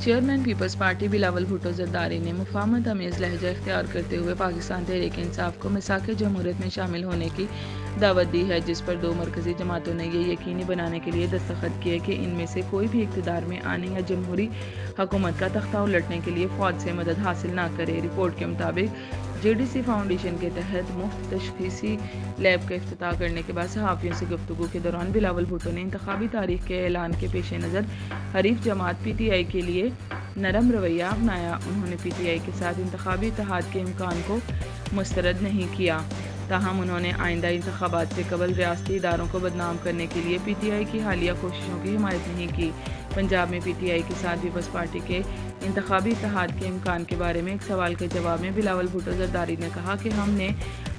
Chairman Peoples Party Bilawal Bhutto Zardari ने मुफाहमत Amaze लहजा इख्तियार करते हुए पाकिस्तान तहरीक इंसाफ को मिसाक जमहूरियत में शामिल होने की दावत दी है, जिस पर 2 मरकज़ी जमातों ने यह यकीनी बनाने के लिए दस्तखत किए कि इनमें से कोई भी इक़्तिदार में आने या जमहूरी हुकूमत का तख्ता उलटने के लिए फ़ौज से मदद हासिल न करे। रिपोर्ट के मुताबिक JDC फाउंडेशन के तहत मुफ्त तशख़ीसी लैब का इफ्तिताह करने के बाद सहाफ़ियों से गुफ्तगू के दौरान बिलावल भुट्टो ने इंतखाबी तारीख के ऐलान के पेश नज़र हरीफ जमात PTI के लिए नरम रवैया अपनाया। उन्होंने PTI के साथ इंतखाबी इत्तेहाद के इम्कान को मुस्तरद नहीं किया। ताहम उन्होंने आइंदा इंतखाबात से कबल रियासती इदारों को बदनाम करने के लिए PTI की हालिया कोशिशों की हिमायत नहीं की। पंजाब में PTI के साथ पीपल्स पार्टी के इंतखाबी इत्तेहाद के इम्कान के बारे में एक सवाल के जवाब में बिलावल भुट्टो जरदारी ने कहा कि हमने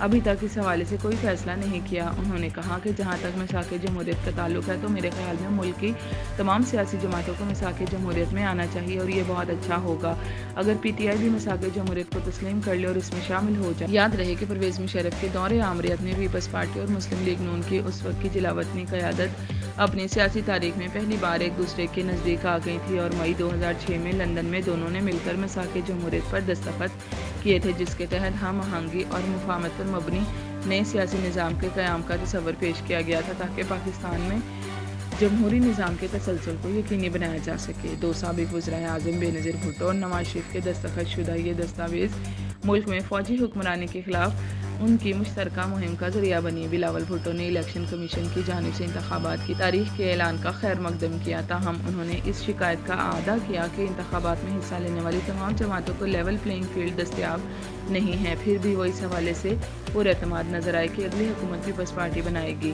अभी तक इस हवाले से कोई फैसला नहीं किया। उन्होंने कहा कि जहाँ तक मिसाक जमहूरियत का ताल्लुक है तो मेरे ख्याल में मुल्क की तमाम सियासी जमातों को मिसाक जमहूरियत में आना चाहिए और ये बहुत अच्छा होगा अगर PTI भी मिसाक जमहूरियत को तस्लीम कर ले और इसमें शामिल हो जाए। याद रहे कि परवेज़ मुशर्रफ के दौरे आमरीत में पीपल्स पार्टी और मुस्लिम लीग नून की उस वक्त की जिलावतनी क़यादत अपनी सियासी तारीख में पहली बार एक दूसरे के नज़दीक आ गई थी और मई 2006 में लंदन में दोनों ने मिलकर मिसाक जमहूरियत पर दस्तखत किए थे, जिसके तहत हम आहंगी और मुफाहमत पर मबनी नए सियासी निज़ाम के क़याम का तस्वर पेश किया गया था ताकि पाकिस्तान में जमहूरी निज़ाम के तसलसल को यकीनी बनाया जा सके। 2 साबिक़ वज़राए आज़म बेनज़ीर भुट्टो और नवाज शरीफ के दस्तखत शुदा ये दस्तावेज़ मुल्क में फ़ौजी हुक्मरानी के खिलाफ उनकी मुश्तरका मुहिम का जरिया बनी। बिलावल भुट्टो ने इलेक्शन कमीशन की जानिब से इंतखाबात की तारीख के ऐलान का खैर मकदम किया। ताहम उन्होंने इस शिकायत का आदा किया कि इंतखाबात में हिस्सा लेने वाली तमाम जमातों को लेवल प्लेइंग फील्ड दस्तियाब नहीं है। फिर भी वो इस हवाले से पुरएतमाद नजर आए कि अगली हुकूमत पीपल्स पार्टी बनाएगी।